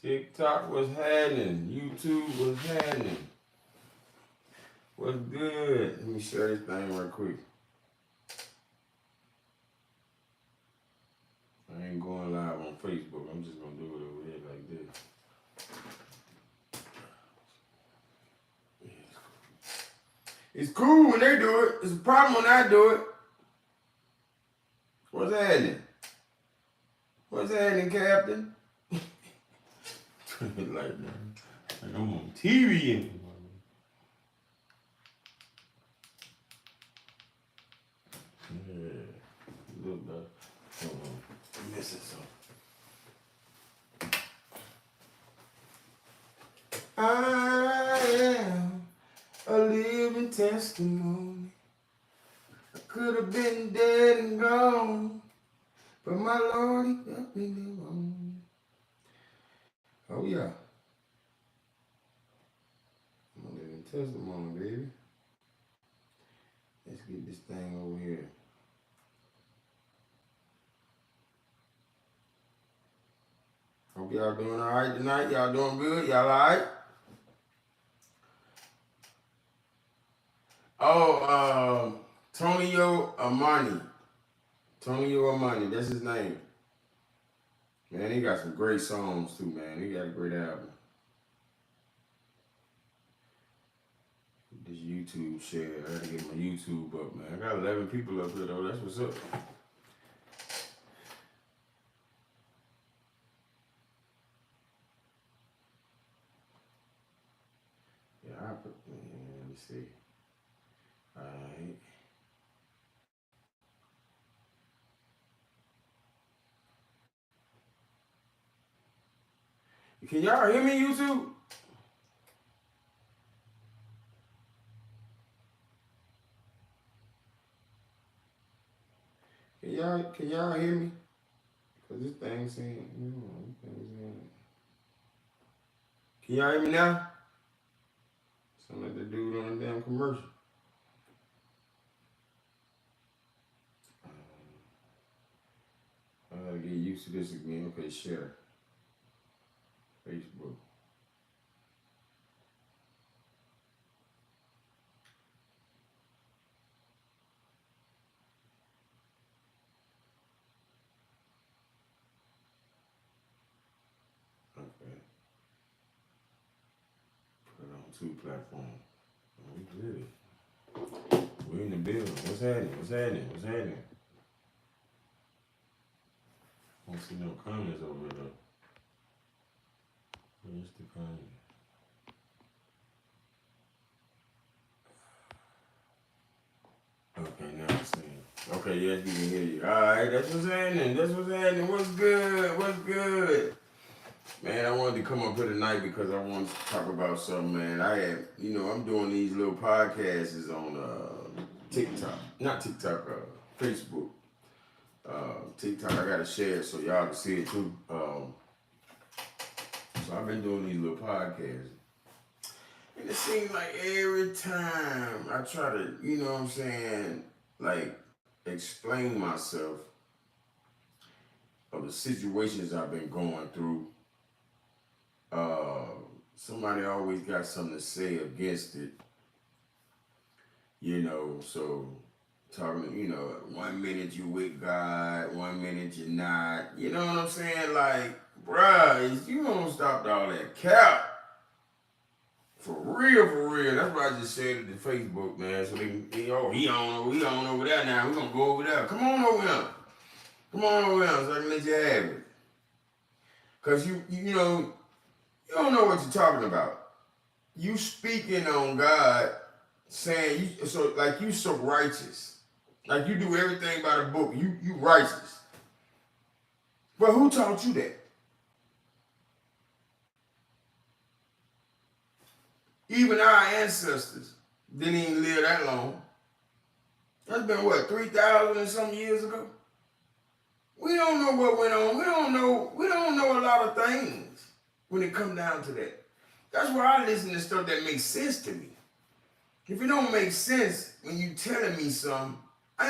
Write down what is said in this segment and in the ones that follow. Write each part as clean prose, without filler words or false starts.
TikTok was happening. YouTube was happening. What's good? Let me share this thing real quick. I ain't going live on Facebook. I'm just gonna do it over here like this. It's cool when they do it. It's a problem when I do it. What's happening? What's happening, Captain? like I'm on TV and look back. Hold on. I'm missing something. I am a living testimony. I could have been dead and gone, but my Lord, He got me alone. Oh yeah. I'm a living testimony, baby. Let's get this thing over here. Hope y'all doing all right tonight. Y'all doing good? Y'all all right? Oh, Tonio Amani. Tonio Amani, that's his name. Man, he got some great songs too, man. He got a great album. This YouTube share. I gotta get my YouTube up, man. I got 11 people up here though. That's what's up. Yeah, I put. Let me see. All right. Can y'all hear me, YouTube? Can y'all hear me? Cause this thing saying, Can y'all hear me now? Sound like the dude on the damn commercial. I gotta get used to this again. Okay, share. Facebook. Okay. Put it on 2 platforms. Oh, we did it. We're in the building. What's happening? What's happening? What's happening? I don't see no comments over there. Where's the comment? Okay, now I'm seeing. Okay, yes, we can hear you. All right, that's what's happening. That's what's happening. What's good? What's good? Man, I wanted to come up here tonight because I wanted to talk about something, man. I'm doing these little podcasts on TikTok. Not TikTok, Facebook. TikTok, I got to share it so y'all can see it too. So I've been doing these little podcasts. And it seems like every time I try to, you know what I'm saying, like explain myself of the situations I've been going through, somebody always got something to say against it. So talking, 1 minute you with God, 1 minute you're not. You know what I'm saying? Like, bruh, you don't stop all that cap. For real. That's why I just shared it to Facebook, man. So he on over there now. We're gonna go over there. Come on over here. So I can let you have it. Cause you don't know what you're talking about. You speaking on God, saying you so righteous. Like you do everything by the book. You righteous. But who taught you that? Even our ancestors didn't even live that long. That's been what, 3,000 and some years ago? We don't know what went on. We don't know a lot of things when it comes down to that. That's why I listen to stuff that makes sense to me. If it don't make sense when you telling me something, I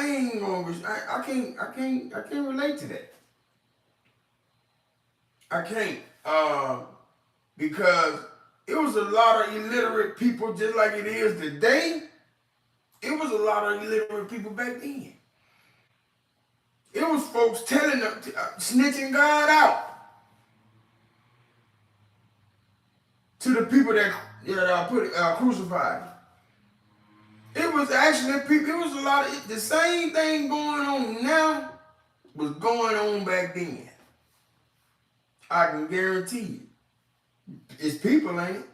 can't relate to that. I can't. because it was a lot of illiterate people just like it is today. It was a lot of illiterate people back then. It was folks telling them, snitching God out to the people that crucified him. It was actually people, it was a lot of, the same thing going on now was going on back then. I can guarantee you. It's people, ain't it?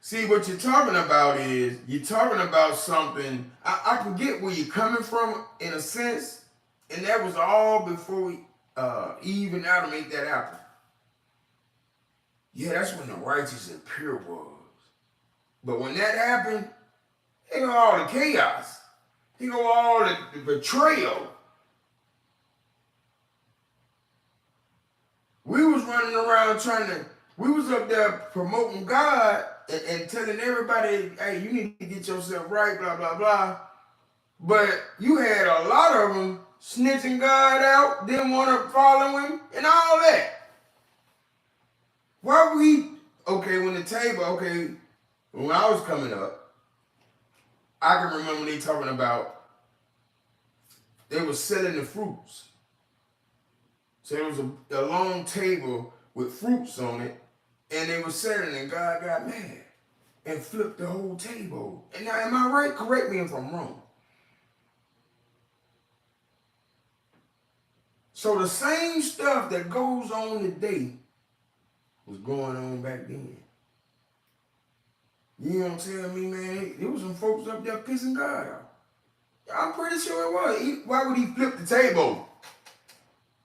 See, what you're talking about is, you're talking about something, I can get where you're coming from in a sense, and that was all before Eve and Adam ate that apple. Yeah, that's when the righteous and pure was. But when that happened, here go all the chaos. Here go all the betrayal. We was running around we was up there promoting God and telling everybody, hey, you need to get yourself right, blah, blah, blah. But you had a lot of them snitching God out, didn't want to follow him, and all that. Why would he, when I was coming up, I can remember they talking about, they were selling the fruits. So there was a long table with fruits on it, and they were selling, and God got mad and flipped the whole table. And now, am I right? Correct me if I'm wrong. So the same stuff that goes on today was going on back then. You don't tell me, man, there was some folks up there pissing God off. I'm pretty sure it was. Why would he flip the table?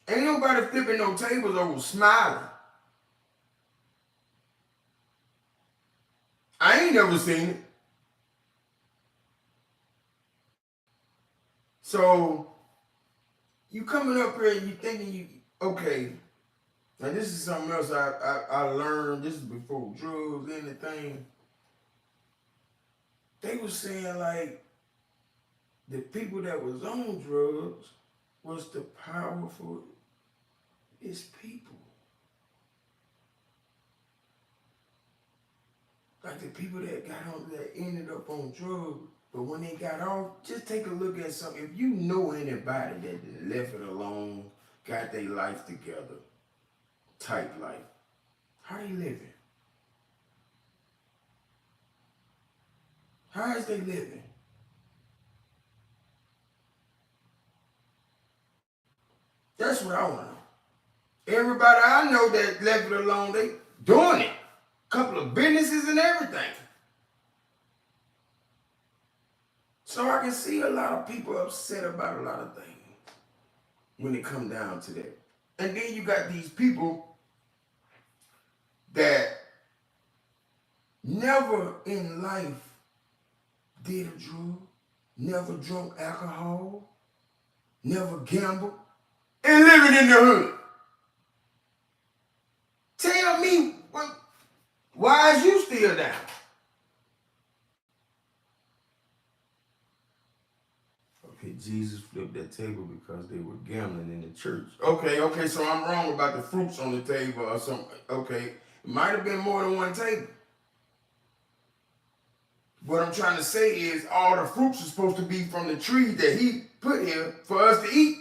Ain't nobody flipping no tables over smiling. I ain't never seen it. So, you coming up here and you thinking okay, now this is something else I learned. This is before drugs, anything. They was saying like, the people that was on drugs was the powerful people. Like the people that got on, that ended up on drugs, but when they got off, just take a look at something. If you know anybody that left it alone, got their life together, type life, how they living? How is they living? That's what I want to know. Everybody I know that left it alone, they doing it. Couple of businesses and everything. So I can see a lot of people upset about a lot of things when it come down to that. And then you got these people that never in life did a drug, never drunk alcohol, never gambled, and living in the hood. Tell me, why is you still down? Okay, Jesus flipped that table because they were gambling in the church. Okay, so I'm wrong about the fruits on the table or something. Okay, it might have been more than one table. What I'm trying to say is all the fruits are supposed to be from the tree that he put here for us to eat.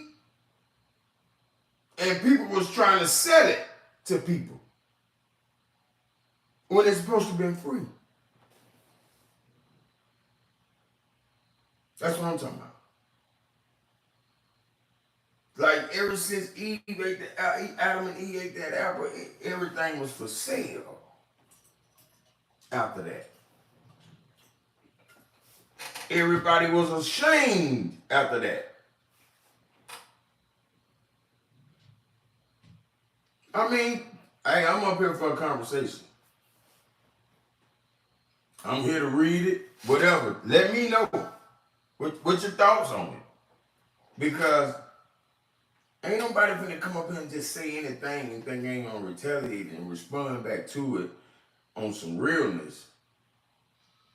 And people was trying to sell it to people when it's supposed to be free. That's what I'm talking about. Like ever since Adam and Eve ate that apple, everything was for sale after that. Everybody was ashamed after that. I mean, hey, I'm up here for a conversation. I'm here to read it, whatever. Let me know what's your thoughts on it. Because ain't nobody finna come up here and just say anything and think ain't gonna retaliate and respond back to it on some realness.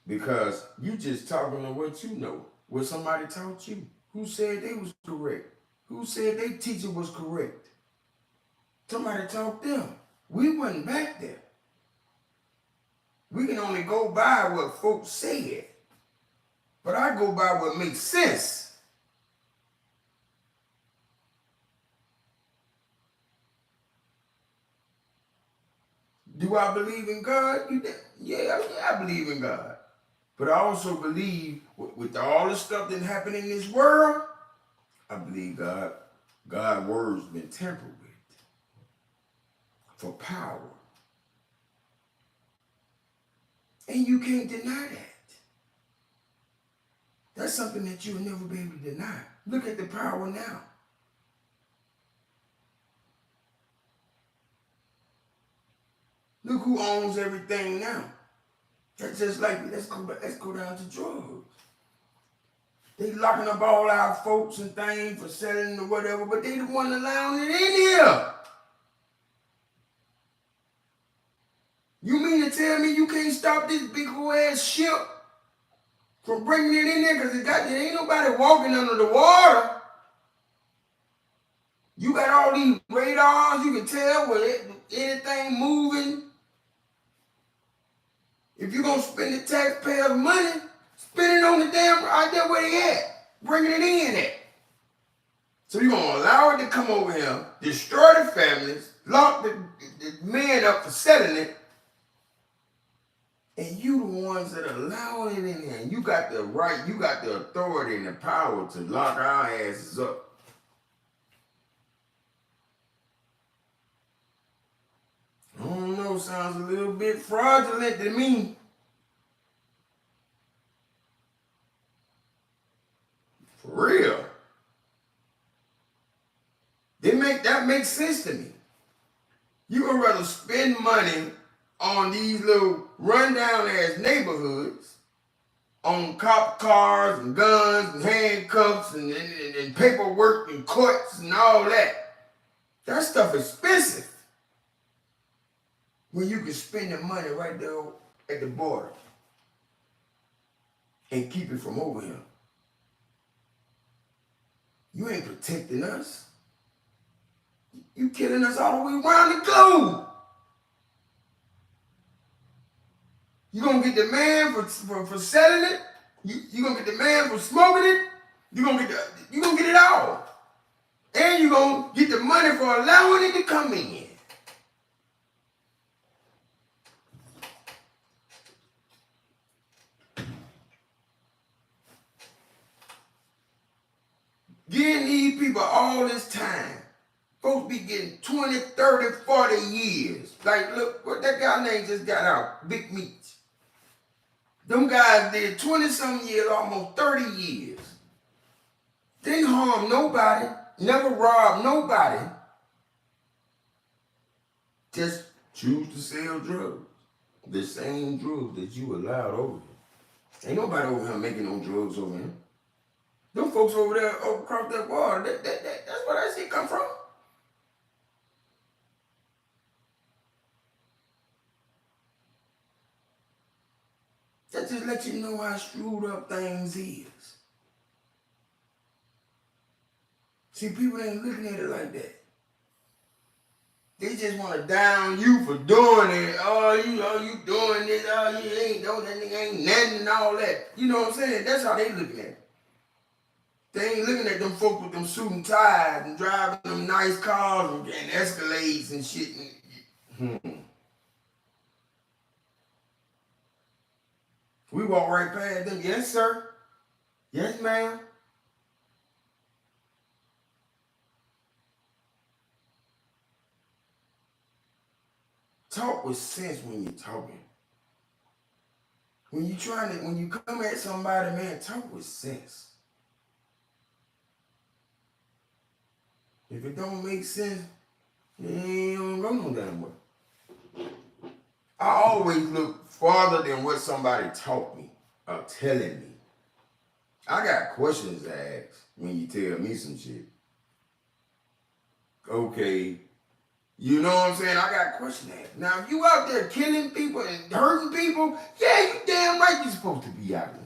Because you just talking to what you know, what somebody taught you. Who said they was correct? Who said their teacher was correct? Somebody taught them. We wasn't back there. We can only go by what folks said. But I go by what makes sense. Do I believe in God? Yeah, I believe in God. But I also believe with all the stuff that happened in this world, I believe God's word's been tampered with for power. And you can't deny that. That's something that you'll never be able to deny. Look at the power now. Look who owns everything now. That's just like, let's go down to drugs. They locking up all our folks and things for selling or whatever, but they the one allowing it in here. You mean to tell me you can't stop this big old ass ship from bringing it in there? Because there ain't nobody walking under the water. You got all these radars, you can tell when anything moving. If you're going to spend the taxpayers' money, spend it on the damn right there where they at, bringing it in at. So you're going to allow it to come over here, destroy the families, lock the men up for selling it, and you the ones that are allowing it in there. And you got the right, you got the authority and the power to lock our asses up. I don't know, sounds a little bit fraudulent to me. For real. That makes sense to me. You would rather spend money on these little rundown ass neighborhoods, on cop cars and guns and handcuffs and paperwork and courts and all that. That stuff expensive. When you can spend the money right there at the border and keep it from over here. You ain't protecting us. You killing us all the way around the globe. You gonna get the man for selling it. You gonna get the man for smoking it. You gonna get it all, and you gonna get the money for allowing it to come in. Giving these people all this time. Folks be getting 20, 30, 40 years. Like, look, what that guy name just got out, Big Meat. Them guys did 20-something years, almost 30 years. Didn't harm nobody, never robbed nobody. Just choose to sell drugs. The same drugs that you allowed over here. Ain't nobody over here making no drugs over here. Them folks over there across that water, that's where that shit come from. That just let you know how screwed up things is. See, people ain't looking at it like that. They just want to down you for doing it. Oh, you doing this. Oh, you ain't doing that nigga ain't nothing and all that. You know what I'm saying? That's how they looking at it. They ain't looking at them folks with them suit and ties and driving them nice cars and Escalades and shit. We walk right past them. Yes, sir. Yes, ma'am. Talk with sense when you're talking. When you come at somebody, man, talk with sense. If it don't make sense, you ain't gonna go no damn way. I always look farther than what somebody taught me or telling me. I got questions to ask when you tell me some shit. Okay, you know what I'm saying? I got questions to ask. Now, if you out there killing people and hurting people, yeah, you damn right you're supposed to be out there.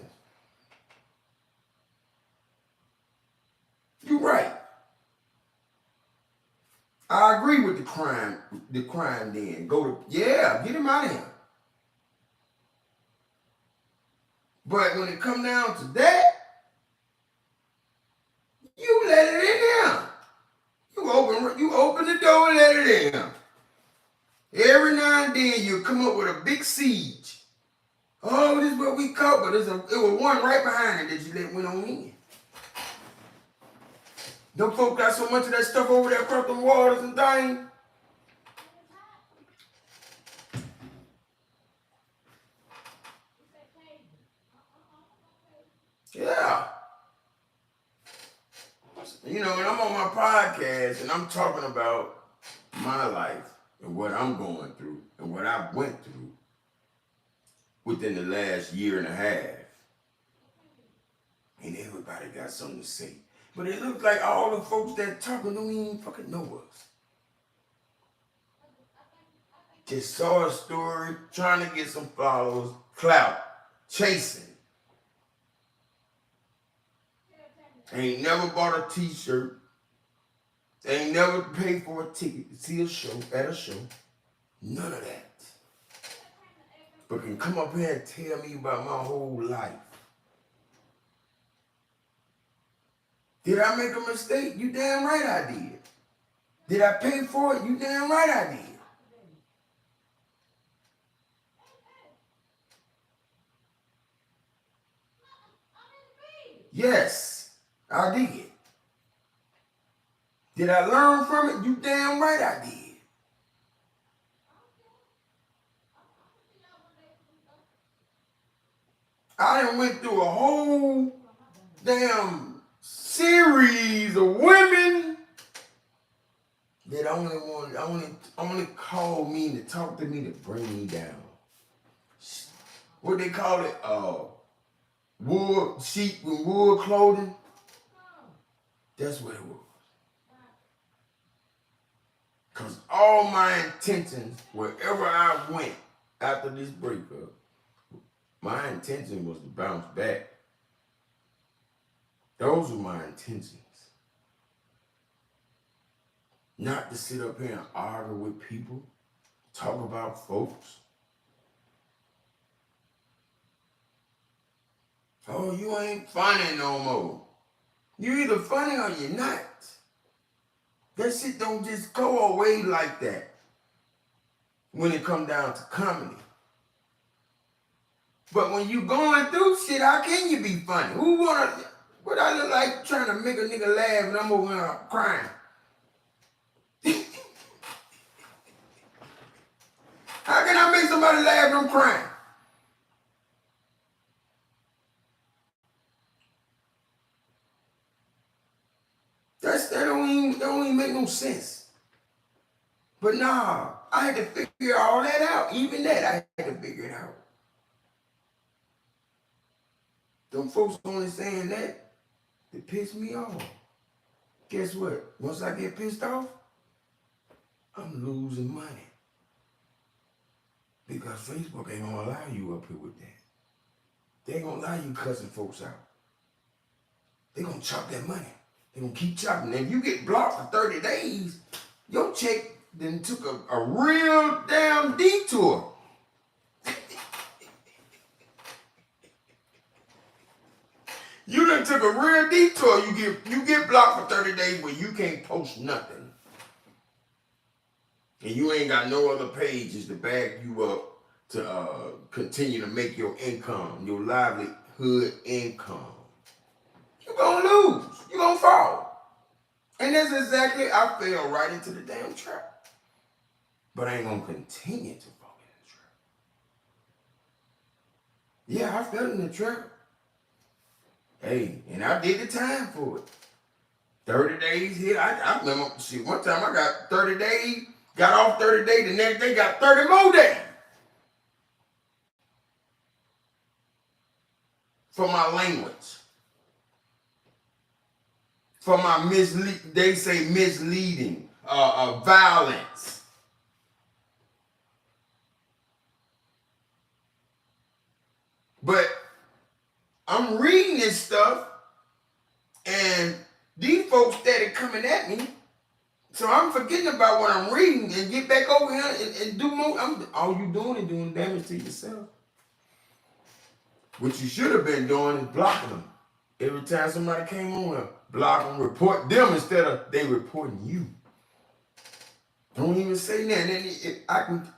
You're right. I agree with the crime then. Yeah, get him out of here. But when it come down to that, you let it in there. You open the door and let it in. Every now and then you come up with a big siege. Oh, this is what we caught, but it was one right behind it that you let went on in. Them folk got so much of that stuff over there across the waters and things. Yeah. You know, and I'm on my podcast and I'm talking about my life and what I'm going through and what I went through within the last year and a half. And everybody got something to say. But it looks like all the folks that talking don't even fucking know us. Just saw a story, trying to get some followers, clout, chasing. Ain't never bought a t-shirt. Ain't never paid for a ticket to see a show, at a show. None of that. But can come up here and tell me about my whole life. Did I make a mistake? You damn right I did. Did I pay for it? You damn right I did. Yes, I did. Did I learn from it? You damn right I did. I done went through a whole damn series of women that only called me to talk to me to bring me down. What they call it? Wool sheep with wool clothing. That's what it was. Because all my intentions, wherever I went after this breakup, my intention was to bounce back. Those were my intentions. Not to sit up here and argue with people, talk about folks. Oh, you ain't funny no more. You either funny or you're not. That shit don't just go away like that when it come down to comedy. But when you going through shit, how can you be funny? What I look like trying to make a nigga laugh and I'm over here crying? How can I make somebody laugh and I'm crying? That don't even make no sense. But nah, I had to figure all that out. Even that, I had to figure it out. Them folks only saying that to piss me off. Guess what? Once I get pissed off, I'm losing money. Because Facebook ain't gonna allow you up here with that. They ain't gonna allow you cussing folks out. They gonna chop that money. They gonna keep chopping. And if you get blocked for 30 days, your check then took a real damn detour. You done took a real detour. You get blocked for 30 days where you can't post nothing. And you ain't got no other pages to back you up to continue to make your income, your livelihood income. You're gonna lose. You're gonna fall. And that's exactly, I fell right into the damn trap. But I ain't gonna continue to fall in the trap. Yeah, I fell in the trap. Hey, and I did the time for it. 30 days here. I remember, one time I got 30 days, got off 30 days, the next day got 30 more days. For my language. For my they say misleading, violence. But I'm reading this stuff, and these folks started coming at me, So I'm forgetting about what I'm reading and get back over here and do more. All you doing is doing damage to yourself. What you should have been doing is blocking them. Every time somebody came on here, block them, report them instead of they reporting you. Don't even say that. And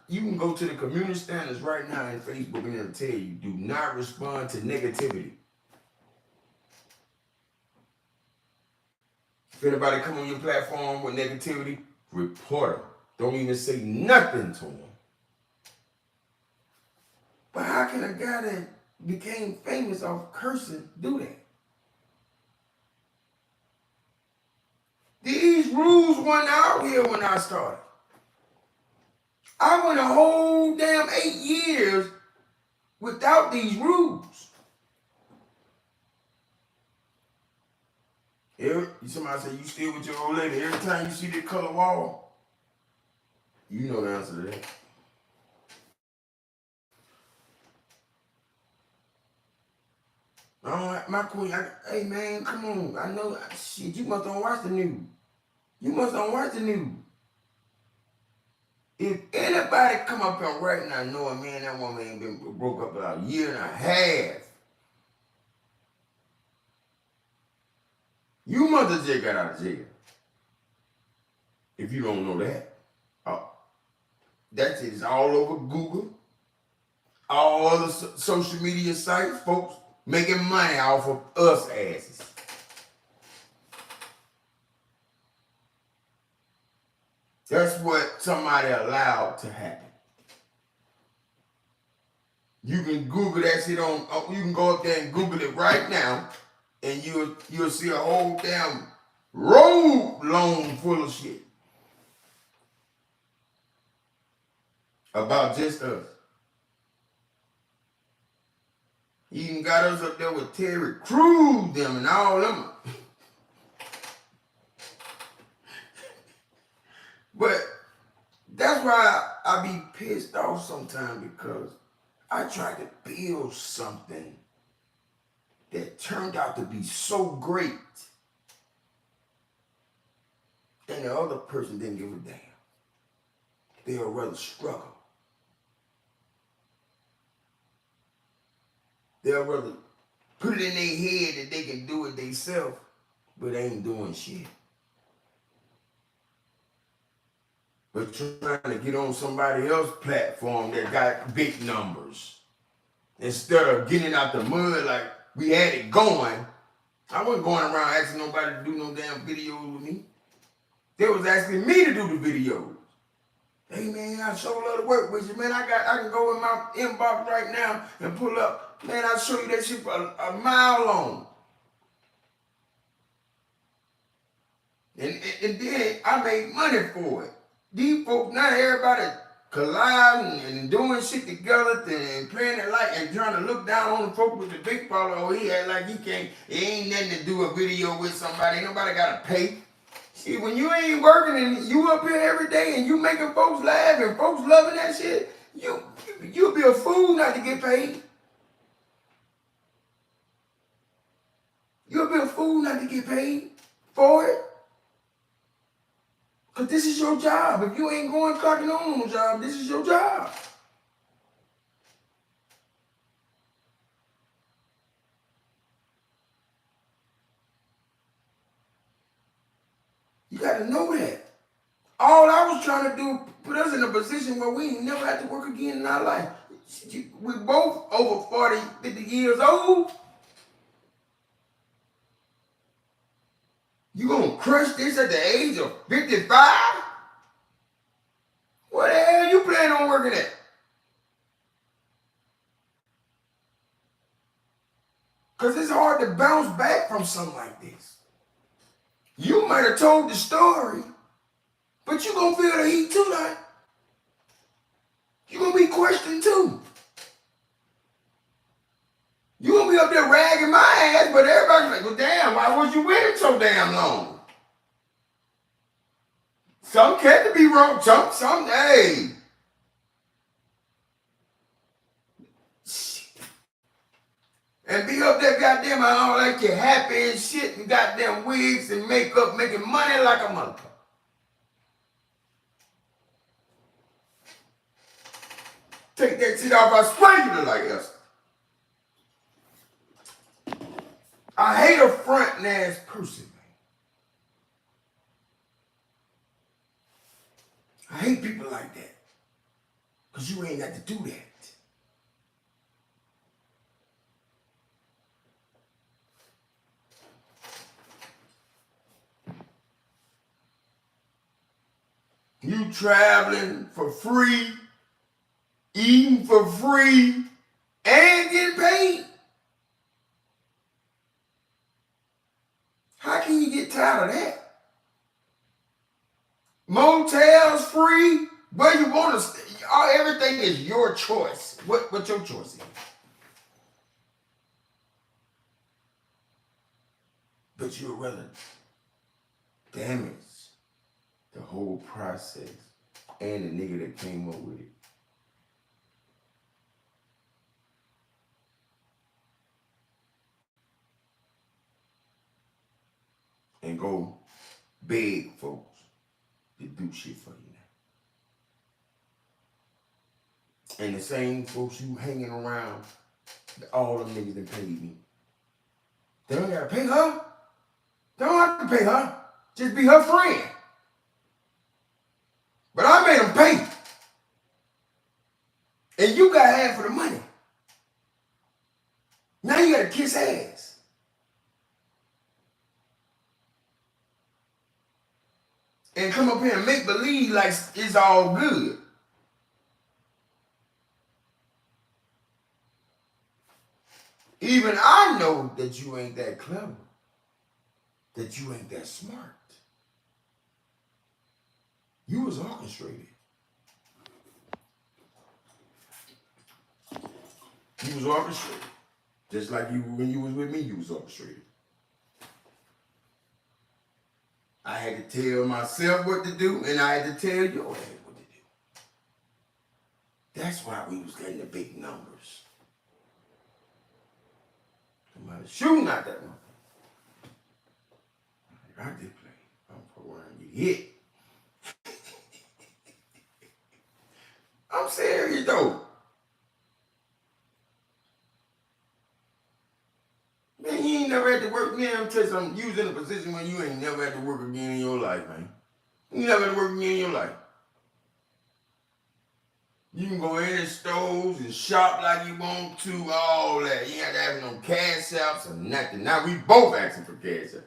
you can go to the community standards right now in Facebook and it'll tell you, do not respond to negativity. If anybody come on your platform with negativity, report them. Don't even say nothing to them. But how can a guy that became famous off cursing do that? These rules weren't out here when I started. I went a whole damn 8 years without these rules. Somebody say, you still with your old lady. Every time you see that color wall, you know the answer to that. My queen, hey man, come on. I know, shit, you must don't watch the news. You must don't watch the news. If anybody come up here right now knowing, man, that woman ain't been broke up about a year and a half, you must have just got out of jail. If you don't know that. That is all over Google. All other social media sites, folks making money off of us asses. That's what somebody allowed to happen. You can Google that shit on, you can go up there and Google it right now, and you'll see a whole damn road loan full of shit about just us. He even got us up there with Terry Crews, them and all them. But that's why I be pissed off sometimes, because I tried to build something that turned out to be so great, and the other person didn't give a damn. They'll rather struggle. They'll rather put it in their head that they can do it themselves, but they ain't doing shit. But trying to get on somebody else's platform that got big numbers. Instead of getting out the mud like we had it going, I wasn't going around asking nobody to do no damn videos with me. They was asking me to do the videos. Hey man, I sure love to work with you, man. I can go in my inbox right now and pull up. Man, I'll show you that shit for a mile long. And then I made money for it. These folks, not everybody colliding and doing shit together and playing it like and trying to look down on the folks with the big follower. Oh, he had like he can't, it ain't nothing to do a video with somebody. Ain't nobody got to pay. See, when you ain't working and you up here every day and you making folks laugh and folks loving that shit, you'll be a fool not to get paid. You'll be a fool not to get paid for it. Because this is your job. If you ain't going clocking on your job, this is your job. You got to know that. All I was trying to do, put us in a position where we ain't never had to work again in our life. We both over 40, 50 years old. You gonna crush this at the age of 55? What the hell you plan on working at? Because it's hard to bounce back from something like this. You might have told the story, but you gonna feel the heat tonight. You gonna be questioned too. You gonna be up there ragging my ass, but everybody's like, well, damn, why was you with him so damn long? Some can't be wrong, some, hey. And be up there goddamn all like you happy and shit and goddamn wigs and makeup making money like a motherfucker. Take that shit off, I swear you look like Esther. I hate a frontin' ass person, man. I hate people like that. Because you ain't got to do that. You traveling for free, eating for free, and getting paid. How can you get tired of that? Motels free, where you want to stay. Everything is your choice. What your choice is? But you'd rather damage the whole process and the nigga that came up with it. And go beg folks to do shit for you now. And the same folks you hanging around, all them niggas that paid me. They don't gotta pay her. They don't have to pay her. Just be her friend. But I made them pay. And you got half of the money. Now you gotta kiss ass. And come up here and make believe like it's all good. Even I know that you ain't that clever. That you ain't that smart. You was orchestrated. You was orchestrated. Just like you when you was with me, you was orchestrated. I had to tell myself what to do, and I had to tell your ass what to do. That's why we was getting the big numbers. Somebody shooting out that one. I did play. I'm for around and get hit. I'm serious though. Man, you ain't never had to work. Man, I'm telling you something. You was in a position where you ain't never had to work again in your life, man. You never had to work again in your life. You can go in the stores and shop like you want to, all that. You ain't have to have no cash apps or nothing. Now we both asking for cash apps.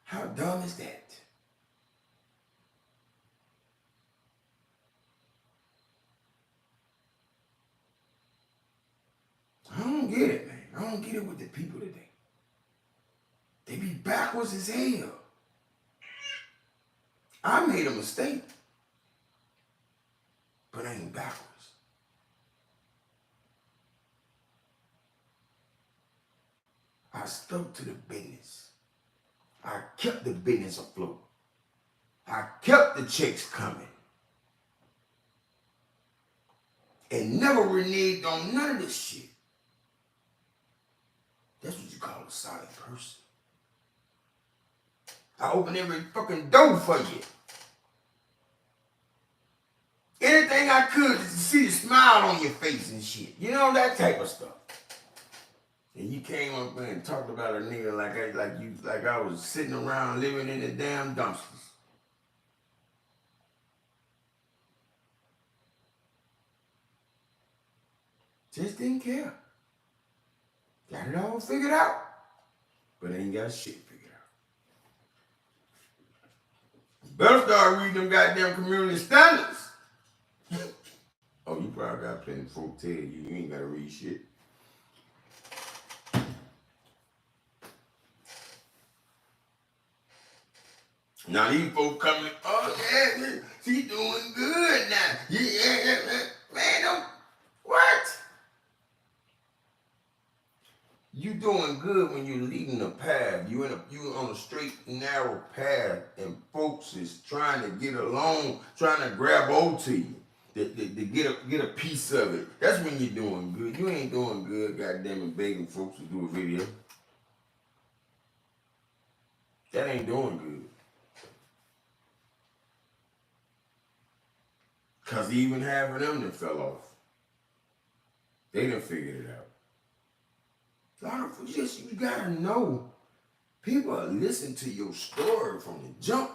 How dumb is that? I don't get it, man. I don't get it with the people today. They be backwards as hell. I made a mistake, but I ain't backwards. I stuck to the business. I kept the business afloat. I kept the checks coming. And never reneged on none of this shit. That's what you call a solid person. I open every fucking door for you. Anything I could to see the smile on your face and shit. You know, that type of stuff. And you came up there and talked about a nigga like I was sitting around living in the damn dumpsters. Just didn't care. Got it all figured out, but ain't got shit figured out. You better start reading them goddamn community standards. Oh, you probably got plenty of folk tell you ain't gotta read shit. Now these folks coming, oh yeah, she doing good now. Yeah. Man, don't, what? You doing good when you're leading a path. You on a straight, narrow path, and folks is trying to get along, trying to grab hold to you, to get a piece of it. That's when you're doing good. You ain't doing good, goddamn it, begging folks to do a video. That ain't doing good. Because even half of them that fell off. They done figured it out. A lot of you gotta know. People are listening to your story from the jump.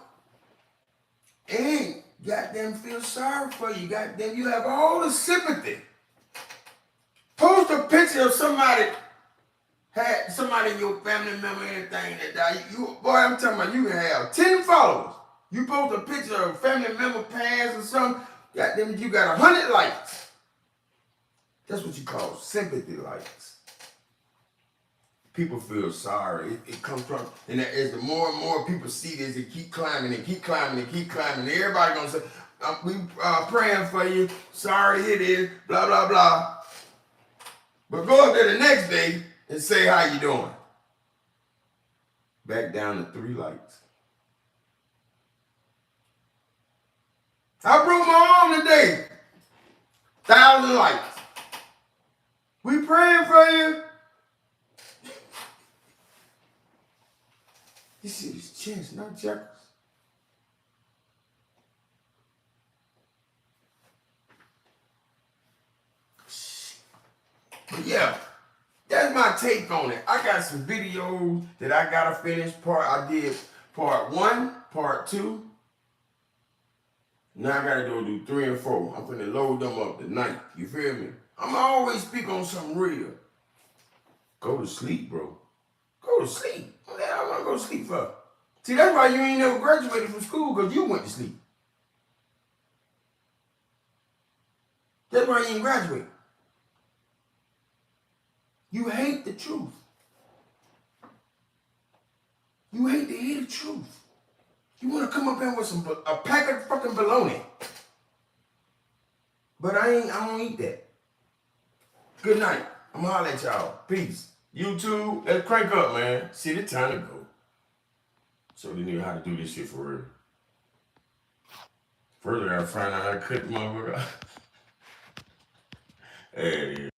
And goddamn feel sorry for you. Goddamn, you have all the sympathy. Post a picture of somebody in your family member, anything that died. Boy, I'm talking about you can have 10 followers. You post a picture of a family member passed or something, goddamn, you got 100 likes. That's what you call sympathy likes. People feel sorry. It comes from, and as the more and more people see this, they keep climbing and keep climbing and keep climbing. Everybody gonna say, we praying for you. Sorry it is, blah, blah, blah. But go up there the next day and say how you doing. Back down to 3 likes. I broke my arm today. 1,000 likes. We praying for you. You see his chest, not checkers. But yeah, that's my take on it. I got some videos that I gotta finish. I did part 1, part 2. Now I gotta do 3 and 4. I'm finna load them up tonight. You feel me? I'ma always speak on something real. Go to sleep, bro. Go to sleep. What the hell I wanna go to sleep for? See, that's why you ain't never graduated from school, because you went to sleep. That's why you ain't graduated. You hate the truth. You hate to hear the truth. You want to come up here with a pack of fucking bologna. But I don't eat that. Good night. I'm gonna holler at y'all. Peace. YouTube, let's crank up, man. See, the time to go. So they knew how to do this shit for real. First, I gotta find out how to cut the motherfucker. Hey,